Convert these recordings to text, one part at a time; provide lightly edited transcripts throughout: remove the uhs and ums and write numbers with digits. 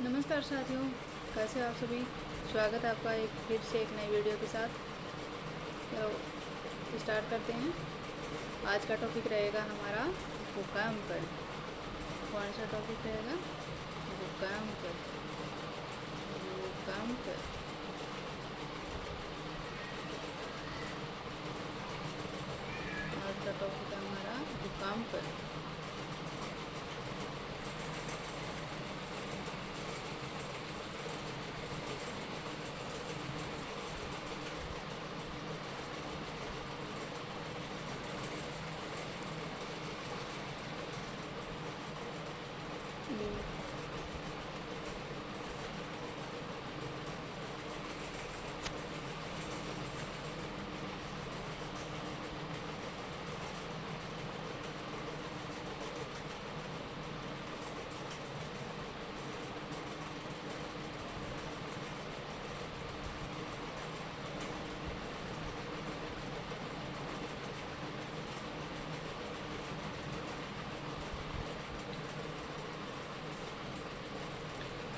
नमस्कार साथियों, कैसे आप सभी। स्वागत है आपका फिर से एक नई वीडियो के साथ। तो स्टार्ट करते हैं। आज का टॉपिक रहेगा हमारा भूकंप। कौन सा टॉपिक रहेगा? भूकंप। भूकंप आज का टॉपिक है हमारा भूकंप।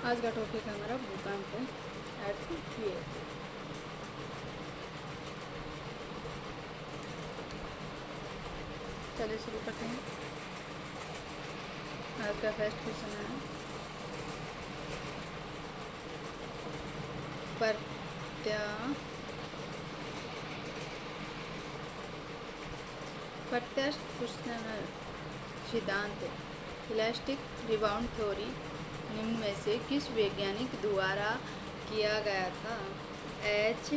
आज का टॉपिक है हमारा भूकंप अर्थक्वेक। चलिए शुरू करते हैं। आज का फर्स्ट क्वेश्चन है प्रत्यास्थापन सिद्धांत इलास्टिक रिबाउंड थ्योरी निम्न में से किस वैज्ञानिक द्वारा किया गया था? एच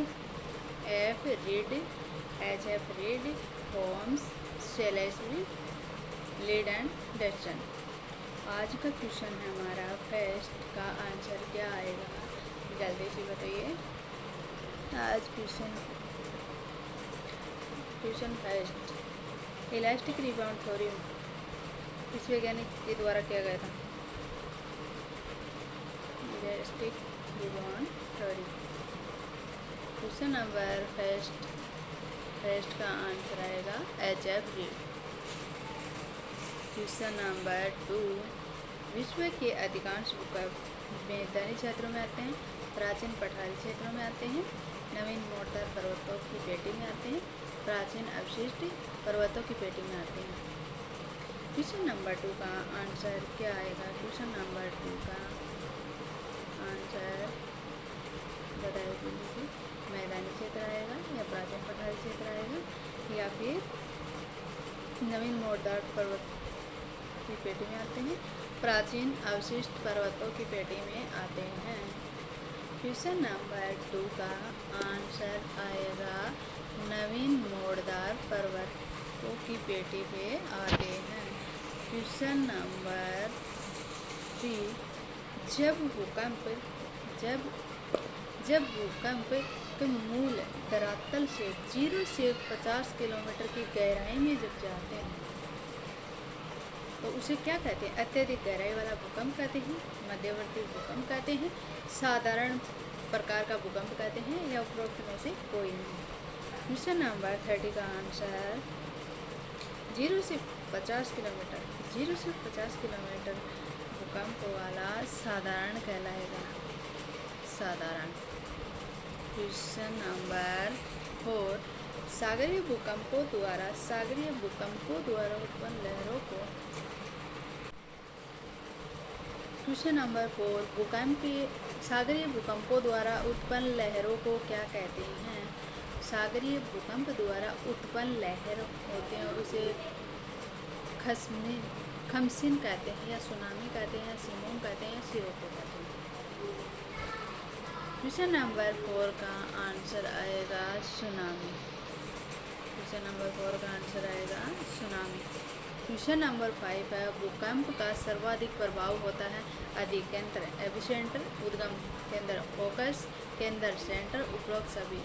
एफ रीड, होम्स, सेलेस्ली, लीड एंड डस्टन। आज का क्वेश्चन है हमारा फर्स्ट का आंसर क्या आएगा, जल्दी से बताइए। आज question first, elastic rebound theory किस वैज्ञानिक के द्वारा किया गया था? Elastic rebound theory. Question number first का आंसर आएगा H F read. Question number 2, विश्व के अधिकांश भूकंप मैदानी क्षेत्रों में आते हैं, प्राचीन पठारी क्षेत्रों में आते हैं, नवीन मोर्टार पर्वतों की पेटी में आते हैं, प्राचीन अवशिष्ट पर्वतों की पेटी में आते हैं। क्वेश्चन नंबर 2 का आंसर क्या आएगा? क्वेश्चन नंबर 2 का आंसर बताइए दीजिए। मैदानी क्षेत्र आएगा या प्राचीन पठारी क्षेत्र आएगा या फिर नवीन मोर्टार पर्वत की पेटी में आते हैं, प्राचीन अवशिष्ट पर्वतों की पेटी में आते हैं। क्वेश्चन नंबर 2 का आंसर आएगा नवीन मोर्टार पर्वतों की पेटी पे आते हैं। क्वेश्चन नंबर 3, जब भूकंप के मूल धरातल से 0 से 50 किलोमीटर की गहराई में जब जाते हैं तो उसे क्या कहते हैं? अत्यधिक गहराई वाला भूकंप कहते हैं, मध्यवर्ती भूकंप कहते हैं, साधारण प्रकार का भूकंप कहते हैं या उपरोक्त में से कोई नहीं। क्वेश्चन नंबर 30 का आंसर 0 से 50 किलोमीटर भूकंप वाला साधारण कहलाएगा, साधारण। क्वेश्चन नंबर 4, सागरीय भूकंपों द्वारा उत्पन्न लहरों को। क्वेश्चन नंबर 4, सागरीय भूकंपों द्वारा उत्पन्न लहरों को क्या कहते हैं? सागरीय भूकंप द्वारा उत्पन्न लहर होते हैं और उसे खमसिन कहते हैं या सुनामी कहते हैं, सिमोन कहते हैं, सिरोको कहते हैं। क्वेश्चन नंबर 4 का आंसर आएगा सुनामी। क्वेश्चन नंबर 4 का आंसर आएगा सुनामी। क्वेश्चन नंबर 5 है, भूकंप का सर्वाधिक प्रभाव होता है अधिकेंद्र, एपिसेंटर, उद्गम केंद्र, फोकस केंद्र, सेंटर, उपरोक्त सभी।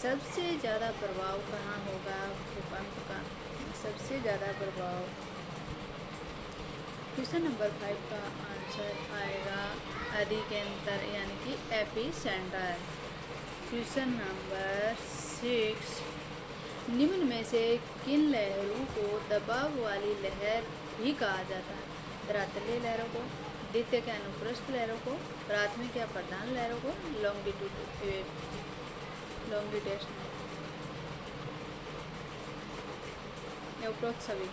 सबसे ज़्यादा प्रभाव कहाँ होगा भूकंप का? सबसे ज़्यादा प्रभाव। क्वेश्चन नंबर 5 का आंसर आएगा अधिकेंद्र यानी कि एपिसेंटर। क्वेश्चन नंबर 6, निम्न में से किन लहरों को दबाव वाली लहर भी कहा जाता है? धरातलीय लहरों को, द्वितीय के अनुप्रस्थ लहरों को, प्राथमिक या प्रधान लहरों को लॉन्गिट्यूडनल। उपरोक्त सभी।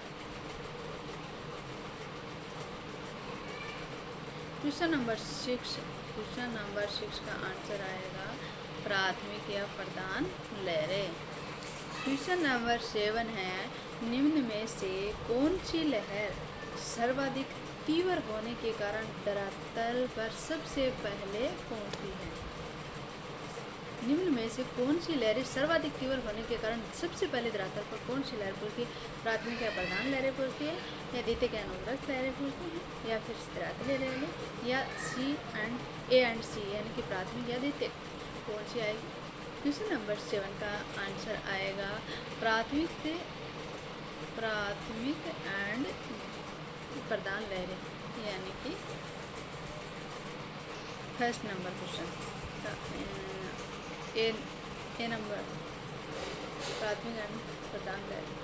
क्वेश्चन नंबर 6 का आंसर आएगा प्राथमिक या प्रधान लहरें। क्वेश्चन नंबर 7 है, निम्न में से कौन सी लहर सर्वाधिक तीव्र होने के कारण धरातल पर सबसे पहले पहुंचती है? निम्न में से कौन सी लहरें सर्वाधिक तीव्र होने के कारण सबसे पहले धरातल पर कौन सी लहर पहुंचती है? प्राथमिक या प्रधान लहरें पहुंचती है, या द्वितीय के अनुप्रस्थ लहरें पहुंचती हैं, या फिर धरातल लहरें, या ए एंड सी यानी कि प्राथमिक या द्वितीय, कौन सी आएगी? क्वेश्चन नंबर 7 का आंसर आएगा प्राथमिक एंड प्रधान लहरें, यानी कि फर्स्ट नंबर क्वेश्चन ए नंबर प्राथमिक एंड प्रधान लहरें।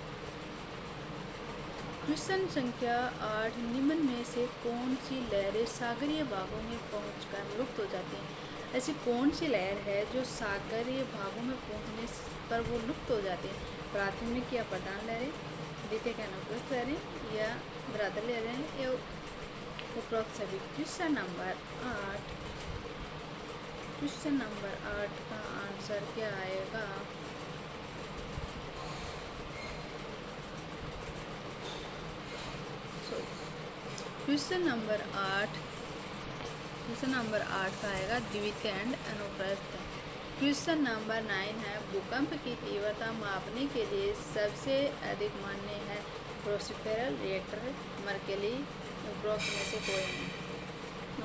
क्वेश्चन संख्या 8, निम्न में से कौन सी लहरें सागरीय भागों में पहुंचकर लुप्त हो जाती हैं? ऐसी कौन सी लहर है जो सागरीय भागों में पहुंचने पर वो लुप्त हो जाती है? प्राथमिक या प्रधान लहरें, द्वितीय के अनुप्रस्थ लहरें, या धरातल लहरें, या उपरोक्त सभी। क्वेश्चन नंबर 8 का आंसर क्या आएगा? क्वेश्चन नंबर 8 का आएगा द्वितीय एंड अनुप्रस्थ। क्वेश्चन नंबर 9 है, भूकंप की तीव्रता मापने के लिए सबसे अधिक मान्य है क्रूसिफेरल, रिएक्टर, मर्केली, उपरोक्त में से कोई नहीं।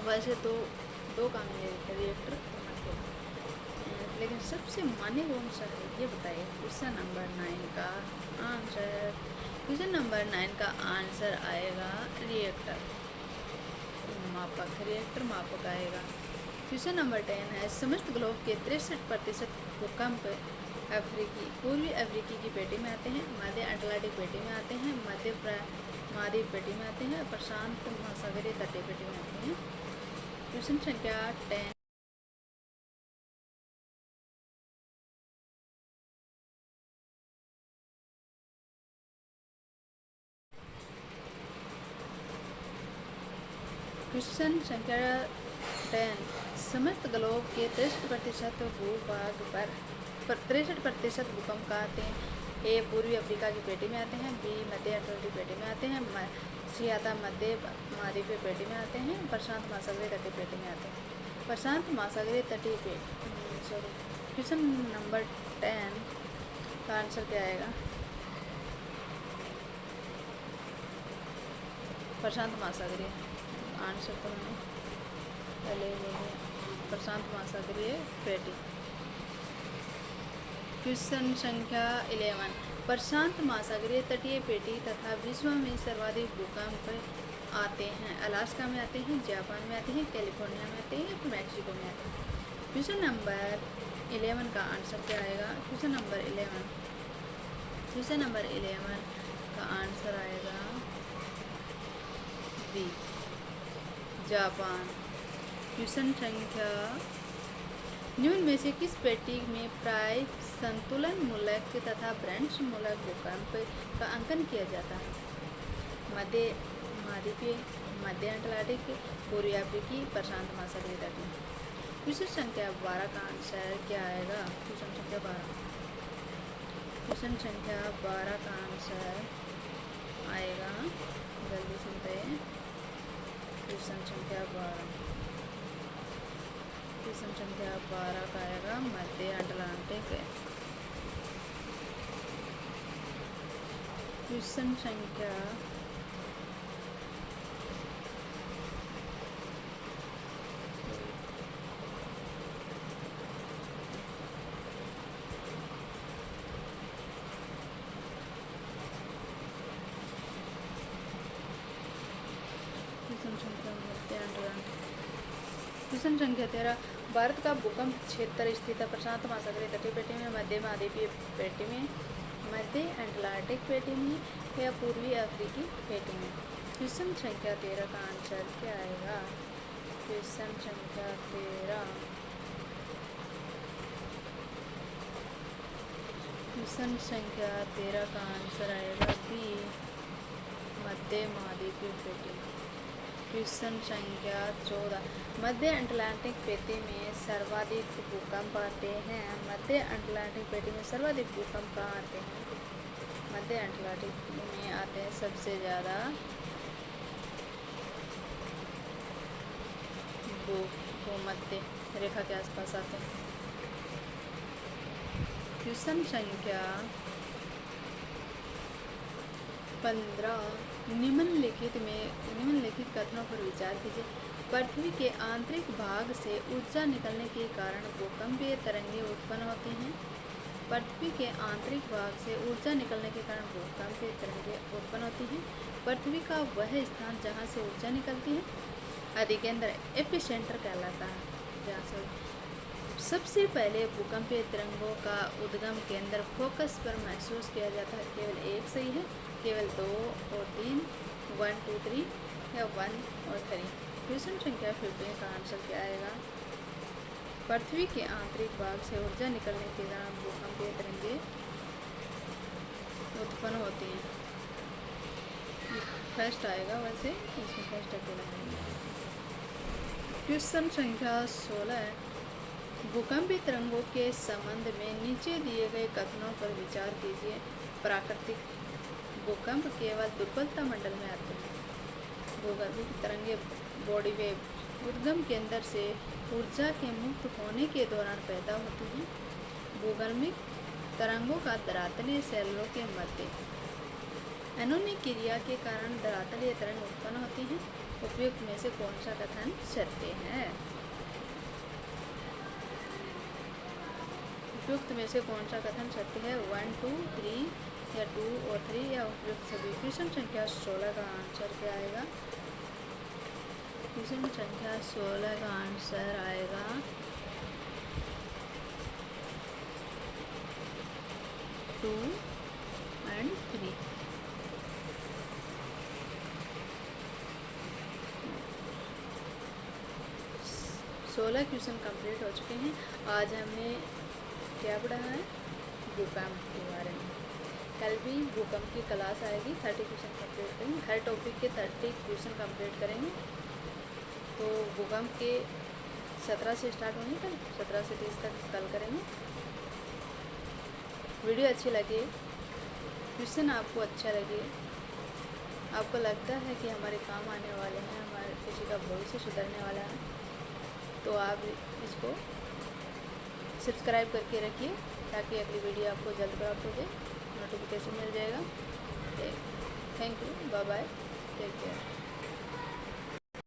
वैसे दो काम है, रिएक्टर और मर्केली, लेकिन सबसे मान्य कौन सा है ये बताइए। क्वेश्चन नंबर 9 का आंसर, क्वेश्चन नंबर 9 का आंसर आएगा रिएक्टर मापक आएगा। क्वेश्चन नंबर 10 है, समस्त ग्लोब के 63% भूकंप पूर्वी अफ्रीकी की पेटी में आते हैं, मध्य अटलांटिक पेटी में आते हैं, मध्य महाद्वीप पेटी में आते हैं, प्रशांत महासागरीय तटीय पेटी में आते हैं। क्वेश्चन संख्या 10, क्वेश्चन संख्या 10, समस्त ग्लोब के 63% भूभाग पर 63% भूकंप का आते हैं। ए पूर्वी अफ्रीका की पेटी में आते हैं, बी मध्य अटलांटिक पेटी में आते हैं, सी आता मध्य महाद्वीपीय पेटी में आते हैं, प्रशांत महासागरीय तटीय पेटी में आते हैं। प्रशांत महासागरीय तटीय क्वेश्चन नंबर 10 का आंसर क्या आएगा? प्रशांत महासागरीय आंसर तो मैंने पहले बोले, प्रशांत महासागरीय पेटी। क्वेश्चन संख्या 11, प्रशांत महासागरीय तटीय पेटी तथा विश्व में सर्वाधिक भूकंप आते हैं। अलास्का में आते हैं, जापान में आते हैं, कैलिफोर्निया में आते हैं, मैक्सिको में आते हैं। क्वेश्चन नंबर 11 का आंसर क्या आएगा? क्वेश्चन नंबर 11 का आंसर आएगा बी, जापान। क्वेश्चन संख्या, निम्न में से किस पेटी में प्राय संतुलन मूलक तथा ब्रेंच मूलक भूकंप का अंकन किया जाता है? मध्य महाद्वीपीय, मध्य अटलांटिक, पूर्वी अफ्रीकी, प्रशांत महासागरीय तटीय। क्वेश्चन संख्या 12 का आंसर क्या आएगा? क्वेश्चन संख्या 12 का आंसर आएगा, जल्दी सुनते हैं। क्वेश्चन संख्या 12 का आएगा मध्य अटलांटिक। क्वेश्चन संख्या क्वेश्चन संख्या 13, भारत का भूकंप क्षेत्र स्थित है प्रशांत महासागरीय तटीय पेटी में, मध्य महाद्वीपीय पेटी में, मध्य अटलांटिक पेटी में, या पूर्वी अफ्रीकी पेटी में? क्वेश्चन संख्या 13 का आंसर क्या आएगा? क्वेश्चन संख्या 13, क्वेश्चन संख्या 13 का आंसर आएगा बी, मध्य महाद्वीपीय प्लेटी। क्वेश्चन संख्या 14, मध्य अटलांटिक प्लेटी में सर्वाधिक भूकंप आते हैं। मध्य अटलांटिक प्लेटी में सर्वाधिक भूकंप कहाँ आते हैं? मध्य अटलांटिक में आते हैं सबसे ज़्यादा भूमध्य रेखा के आसपास आते हैं। क्वेश्चन संख्या 15, निम्नलिखित कथनों पर विचार कीजिए। पृथ्वी के आंतरिक भाग से ऊर्जा निकलने के कारण भूकंपीय तरंगें उत्पन्न होती हैं। पृथ्वी के आंतरिक भाग से ऊर्जा निकलने के कारण भूकंपीय तरंगें उत्पन्न होती हैं। पृथ्वी का वह स्थान जहाँ से ऊर्जा निकलती है अधिकेंद्र एपिसेंटर कहलाता है। जहाँ से सबसे पहले भूकंपीय तरंगों का उद्गम केंद्र फोकस पर महसूस किया जाता है। केवल एक सही है, केवल 2 और 3, 1, 2, 3 या 1 और 3। क्वेश्चन संख्या 15 का आंसर क्या आएगा? पृथ्वी के आंतरिक भाग से ऊर्जा निकलने के दौरान भूकंपीय तरंगें उत्पन्न होती हैं। फर्स्ट आएगा, वैसे इसमें फर्स्ट अकेला है। क्वेश्चन संख्या 16 है, भूकंपीय तरंगों के संबंध में नीचे दिए गए कथनों पर विचार कीजिए। प्राकृतिक भूकंप केवल दुर्बलता मंडल में आते हैं। भूकंपीय तरंगें बॉडी वेव उद्गम केंद्र से ऊर्जा के मुक्त होने के दौरान पैदा होती हैं। भूगर्भिक तरंगों का धरातलीय सेलों के मध्य एनोनिक क्रिया के कारण धरातलीय तरंग उत्पन्न होती हैं। उपयुक्त में से कौन सा कथन सत्य है? उपयुक्त में से कौन सा कथन सत्य है? 1, 2, 3 या 2 और 3 या उपयुक्त सभी। क्वेश्चन संख्या 16 का आंसर क्या आएगा? क्वेश्चन संख्या 16 का आंसर आएगा 2 और 3। 16 क्वेश्चन कंप्लीट हो चुके हैं। आज हमने क्या पढ़ा है? भूकंप के बारे में। कल भी भूकंप की क्लास आएगी, 30 क्वेश्चन कंप्लीट करेंगे। हर टॉपिक के 30 क्वेश्चन कंप्लीट करेंगे। तो भूकंप के 17 से स्टार्ट होंगे, कल 17 से 30 तक कल करेंगे। वीडियो अच्छी लगे, क्वेश्चन आपको अच्छा लगे, आपको लगता है कि हमारे काम आने वाले हैं, हमारे किसी का भविष्य सुधरने वाला है, तो आप इसको सब्सक्राइब करके रखिए ताकि अगली वीडियो आपको जल्द प्राप्त हो जाए, नोटिफिकेशन मिल जाएगा। Thank you, bye bye, take care.